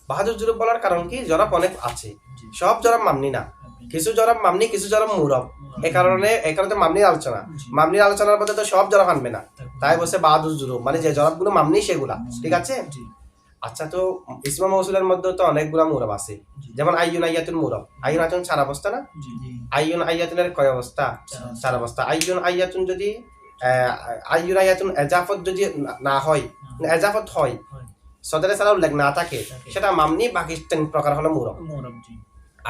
বাহাদুর জুরুব বলার কারণ কি, জরাব অনেক আছে, সব জরাব মামনি না, কিছু জরাব মামনি কিছু জরাব মুরব, এখানে তো মামনির আলোচনা, মামনির আলোচনার মধ্যে তো সব জরাব আনবে না, তাই বলছে বাহাদুর জুরুব, মানে যে জরাবগুলো মামনি সেগুলা, ঠিক আছে। আচ্ছা তো ইসমা মৌসুলের মধ্যে তো অনেকগুলা মুরব আছে, যেমন আইয়ুন আইয়াতুন মুরব, আইয়ুন আইয়াতুন 4 অবস্থা না, আইয়ুন আইয়াতুনের কয় অবস্থা, 4 অবস্থা। আইয়ুন আইয়াতুন যদি আইয়ুন আইয়াতুন এজাফত যদি না হয়, এজাফত হয়, সদরে সালা উল্লেখ না থাকে, সেটা মামনি, বাকি 3 প্রকার হলো মুরব।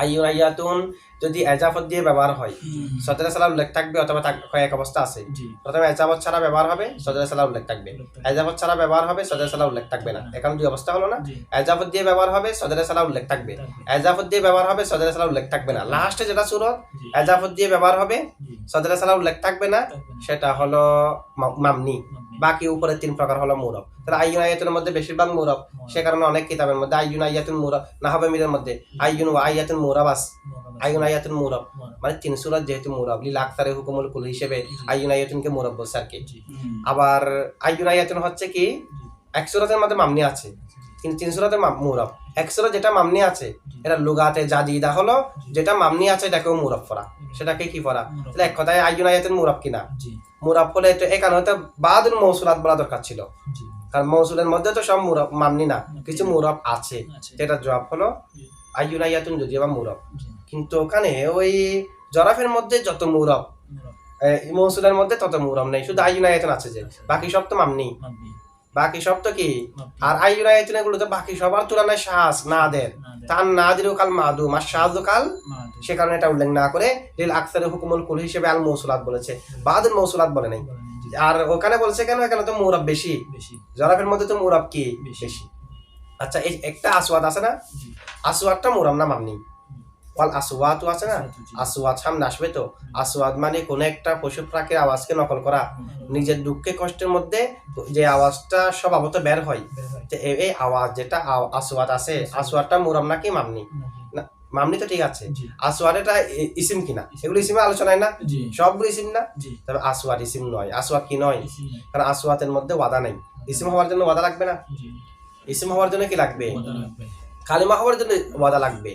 আইয়ুন আইয়াতুন যদি এজাফত দিয়ে ব্যবহার হয়, সদরে সালা উল্লেখ থাকবে অথবা কয়েক অবস্থা আছে, প্রথমে এজাফত ছাড়া ব্যবহার হবে, সদরে সালা উল্লেখ থাকবে, এজাফত ছাড়া ব্যবহার হবে, সদরে সালা উল্লেখ থাকবে না, এখন 2 অবস্থা হলো না। এজাফত দিয়ে ব্যবহার হবে, সদরে সালা উল্লেখ থাকবে, এজাফত দিয়ে ব্যবহার হবে, সদরে সালা উল্লেখ থাকবে না, লাস্টে যেটা সূরত এজাফত দিয়ে ব্যবহার হবে, সদরে সালা উল্লেখ থাকবে না, সেটা হলো মামনি, বাকি উপরে 3 প্রকার হলো মুরব। তাহলে আইয়ুন আইয়াতুনের মধ্যে বেশিরভাগ মুরব, সে কারণে অনেক কিতাবের মধ্যে আইয়ুন আইয়াতুন মুরব না হবে, মিলের মধ্যে আইয়ুন ওয়া আইয়াতুন মুরব আছে, আইয়ুন আইয়াতুন মুরব মানে 3 সূরা যেহেতু মুরব লিল আকতারে হুকুমুল কুল হিসেবে আইয়ুন আইয়াতুনকে মুরব বলছে আর কি। আবার আইয়ুন আইয়াতুন হচ্ছে কি এক সূরাতের মধ্যে মামনি আছে, কিন্তু 3 সূরাতে মুরব। এক সূরা যেটা মামনি আছে এটা লুগাতে জাদিদা হলো, যেটা মামনি আছে এটাকেও মুরব পড়া, সেটাকে কি পড়া, তাহলে এক কথায় আইয়ুন আইয়াতুন মুরব কিনা, মুরব বলে তো এখানে হয়তো বাদুল মৌসুলাত বলা দরকার ছিল, কারণ মৌসুলের মধ্যে তো সব মুরব মামনি না, কিছু মুরব আছে, যেটা জবাব হলো আইয়ুন আইয়াতুন যদি বা মুরব। কিন্তু ওখানে ওই জরাফের মধ্যে যত মুরব, মৌসুলের মধ্যে তত মুরব নেই, শুধু আইয়ুন আইয়াতুন আছে, যে বাকি সব তো মামনি, বাকি সব তো কি। আর আইয়ুন আইয়াতুন এগুলো তো বাকি সবার তুলনায় শাস নাদের, তার নাদিরু কাল মাদুম আর শাযু কাল, সে কারণে এটা উল্লেখ না করে লিল আকসারে হুকুমুল কুল হিসেবে আল মৌসুলাত বলেছে, বাদুল মৌসুলাত বলে নাই। আর ওখানে বলছে কেন, এখানে তো মুরব বেশি, জরাফের মধ্যে তো মুরব কি বেশি। আচ্ছা এই একটা আসওয়াত আছে না, আসওয়াতটা মুরব না মামনি, ওয়াল আসওয়াতু আছে না, আসওয়াত সামনে আসবে তো, আসওয়াত মানে কোন একটা পশু প্রাণীর আওয়াজকে নকল করা, নিজের দুঃখে কষ্টের মধ্যে যে আওয়াজটা স্বভাবত বের হয়, এই আওয়াজ যেটা আসওয়াত আছে, আসওয়াতটা মুরব নাকি মামনি, মামনি তো ঠিক আছে, আসওয়াত এটা ইসিম কিনা, এগুলো ইসিমে আলোচনায় না, সবগুলো ইসিম না, তবে আসওয়াত ইসিম নয়। আসওয়াত কি নয়, কারণ আসওয়াতের মধ্যে ওয়াদা নাই, ইসিম হওয়ার জন্য ওয়াদা লাগবে না, ইসিম হওয়ার জন্য কি লাগবে, কালিমা হওয়ার জন্য ওয়াদা লাগবে,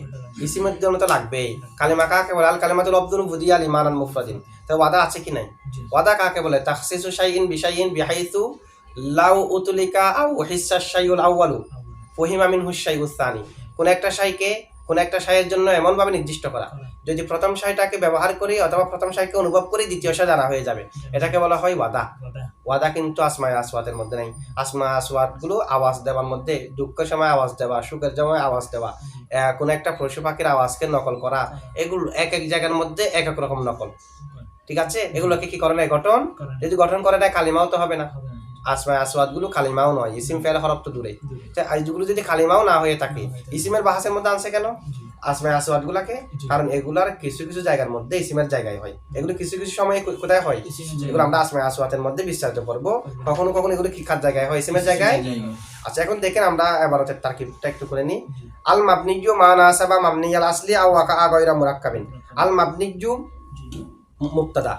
ইসিমের জন্য তো লাগবেই। কালিমা কাকে বলে, আল কালিমাতুল আবদুল বুদিয়াল ইমানান মুফরাদিন, তো ওয়াদা আছে কি নাই, ওয়াদা কাকে বলে, তাখসিসু শাইইন বিশাইইন বিহাইতু লাউ উতলিকা আও হিসসা শাইউল আউয়ালু ফহিমা মিনহু শাইউস সানি, কোন একটা শাইকে কোন একটা শাইয়ের জন্য এমন ভাবে নির্দিষ্ট করা, যদি প্রথম শাইটাকে ব্যবহার করি অথবা প্রথম শাইকে অনুভব করি দ্বিতীয় শাই জানা হয়ে যাবে, এটাকে বলা হয় ওয়াদা। ওয়াদা কিন্তু আসমায়ে আসওয়াতের মধ্যে নেই। আসমায়ে আসওয়াত গুলো আওয়াজ দেওয়ার মধ্যে, দুঃখের সময় আওয়াজ দেওয়া, সুখের সময় আওয়াজ দেওয়া, কোন একটা পশু পাখির আওয়াজকে নকল করা, এগুলো এক এক জায়গার মধ্যে এক এক রকম নকল, ঠিক আছে। এগুলোকে কি করে না, গঠন, যদি গঠন করে না কালিমাও তো হবে না। আসমায়ে আসওয়াত গুলো কালিমাও নয়, ইসিম ফেল হরফ তো দূরে, এইগুলো যদি কালিমাও না হয়ে থাকে ইসিমের বাহাসের মধ্যে আনছে কেন আসমায়ে আসওয়াত গুলাকে, কারণ এগুলার কিছু কিছু জায়গার মধ্যে ইসিমের জায়গায় হয়, এগুলো কিছু কিছু সময় কোথায় হয়, এগুলো আমরা আসমায়ে আসওয়াতের মধ্যে বিস্তারিত করবো, কখনো কখনো এগুলো কি কার জায়গায় হয়, ইসিমের জায়গায়। আচ্ছা এখন দেখেন আমরা এবারতের তারকিবটা একটু করে নিই। আল মাবনিয়্যু মা নাসাবা মাবনিয়াল আসলি আও ওয়াকা গায়রা মুরাক্কাবিন, আল মাবনিয়্যু মুবতাদা,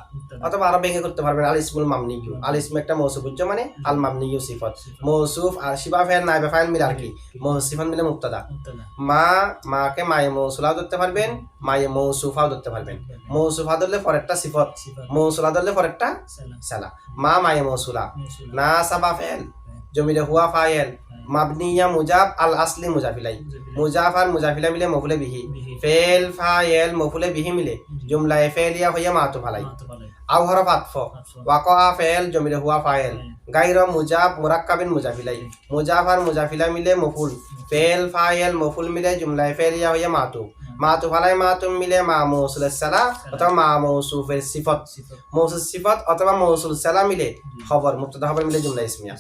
অথবা আরো ভেঙে করতে পারবেন আল ইসমুল মামনিয়্যু, আল ইসমু একটা মৌসুফ মানে আল মামনিয়্যু সিফাত, মৌসুফ আর শিবা ফাইল নাইবা ফাইল মিলে আর কি, মৌসুফান মিলে মুবতাদা, মাকে মায়ে মৌসুলাও ধরতে পারবেন, মায়ে মৌসুফাও ধরতে পারবেন, মৌসুফা ধরলে পরেরটা সিফাত, মৌসুলা ধরলে পরেরটা সালা, মা মায়ে মৌসুলা, না সাবা ফাইল জমিরে হুয়া ফাইল, মাবনিয়া মুজাব আল আসলি মুজাফিলাই, মুজাফ আর মুজাফিলা মিলে মফুলে বিহি, ফেল ফাইল মফুলে বিহি মিলে জুমলায়ে ফেলিয়া হইয়া মাতুফ আলাই। আও হরফ আতফ ওয়াকা ফেল জমিরে হুয়া ফাইল গাইর মুজাব মুরাক্কাবিন মুজাফিলাই মুজাফ আর মুজাফিলা মিলে মফুল ফেল ফাইল মফুল মিলে জুমলায় ফেলিয়া হইয়া মাতু মাতু ফালাই মাতুম মিলে মা মৌসুল সালা অথবা মা মৌসুফের সিফত মৌসুল সিফত অথবা মৌসুল সালা মিলে খবর মুবতাদা খবর মিলে জুমলা ইসমিয়া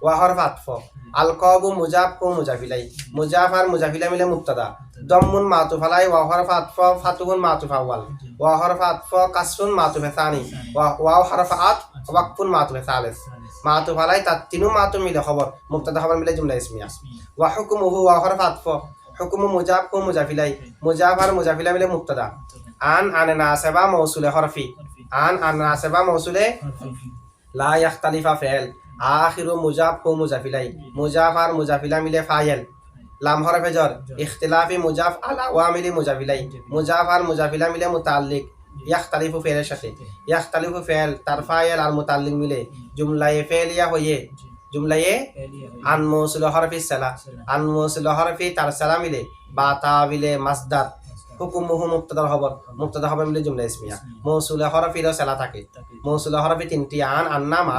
ওয়া হরফ আতফ আল কবু মুজাফ কো মুজাফিলাই মুজাফ আর মুজাফিলা মিলে মুবতাদা দম্মুন মাতু ফালাই ওয়া হরফ আতফ ফাতুহুন মাতু ফাওয়াল ওয়া হরফ আতফ কাসরুন মাতু ফাতানি ওয়া হরফ আত ওয়াকফুন মাতু ফাসালিস মাতু ফালাই তাতিনু মাতু মিলে খবর মুবতাদা খবর মিলে জুমলা ইসমিয়া ওয়া হুকমুহু ওয়া হরফ আতফ হুকুমু মুজাফ কো মুজাফিলাই মুজাফ আর মুজাফিলা মিলে মুবতাদা আন নাসবা মৌসুলে হরফি আন নাসবা মৌসুলে লা ইয়াখতালিফা ফাইল আখিরু মুজাফ কো মুজাফিলাই মুজাফ আর মুজাফিলা মিলে ফাইল লাম হরফে জর ইখতিলাফি মুজাফ আল আওয়ামিলি মুজাফিলাই মুজাফ আর মুজাফিলা মিলে মুতাল্লিক ইয়াখতালিফু ফেলের সাথে ইয়াখতালিফু ফেল তার ফাইল আর মুতাল্লিক মিলে জুমলায়ে ফেলিয়া হইয়ে জুমলায়ে আন মৌসুল হরফি সালা আন মৌসুল হরফি তার সালা মিলে বা তাবিলে মাসদার হুকুমুহু মুবতাদা খবর মিলে জুমলা ইসমিয়া মৌসুল হরফিরও সালা থাকে মৌসুল হরফি তিনটি আন আন্না মা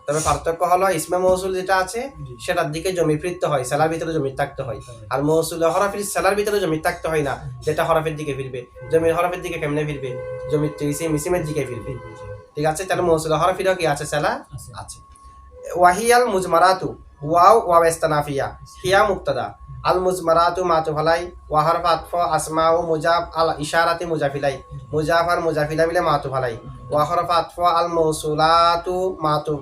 তবে পার্থক্য হলো ইসমে মৌসুল যেটা আছে সেটার দিকে জমির ফিরতে হয় সালার ভিতরে জমির থাকতে হয় আর মৌসুল হরফির সালার ভিতরে জমির থাকতে হয় না যেটা হরফের দিকে ফিরবে জমির হরফের দিকে কেমনে ফিরবে জমির ইসিমের দিকে ফিরবে ঠিক আছে তাহলে মৌসুল হরফিরও কি আছে সালা আছে ওয়াহিয়াল মুজমারাতু ওয়াও ওয়াও ইস্তানাফিয়া হিয়া মুবতাদা আল মুজমারাতু মাতু ফালাই ওয়া হরফ আতফ আসমাউ মুজাফ আল ইশারাতি মুজাফিলাই মুজাফ আর মুজাফিলা মিলে মাতু ফালাই ওয়া হরফ আতফ আল মৌসুলাতু মাতু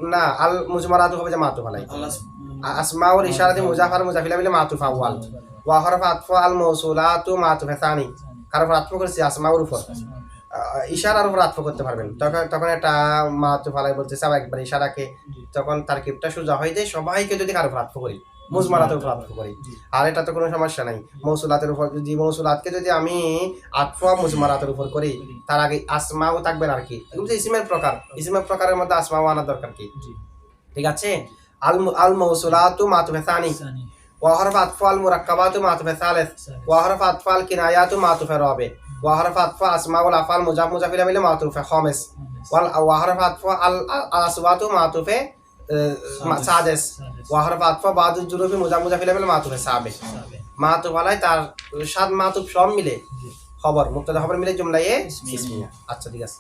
না আল মুজমারাতু হবে যে মাতু ফালাই আসমাউর ইশারাতি মুজাফ আর মুজাফিলা মিলে মাতু ফাওয়াল ওয়া হরফ আতফ আল মৌসুলাতু মাতু ফাসানি কারণ আতফ করেছে আসমাউর উপর ইশারার উপর আতফ করতে পারবেন তখন একটা মাতু ফালাই বলতেছে একবার ইশারাকে তখন তারকিবটা সোজা হয়ে যায় সবাইকে যদি কারো উপর আতফ করি মুজমারাতের উপর আতফ করি আর এটা তো কোনো সমস্যা নাই মৌসুলাতের উপর যদি মৌসুলাতকে যদি আমি আতফ মুজমারাতের উপর করি তার আগে আসমাও থাকবেন আর কি ইসিমের প্রকারের মধ্যে আসমাও আনা দরকার কি ঠিক আছে আল মৌসুলাতু মাতু ফাসানি ওয়া হরফ আতফ আল মুরাক্কাবাতু মাতু ফাসালিস ওয়া হরফ আতফ আল কিনায়াতু মাতু ফারাবে ওয়া হরফ আতফ আসমাউল আফআল মুজাফ মুজাফিলা মিলে মাতু ফাখামিস ওয়া হরফ আতফ আল আসওয়াতু মাতু ফা সাদেস ওয়া হরফ আতফ বাদুল জুরুফি মুজাফ মুজাফিলা মিলে মাতু সাবে মাতু ফালাই তার সাত মাতু সব মিলে খবর মুবতাদা খবর মিলে জুমলায়ে ইসমিয়া আচ্ছা ঠিক আছে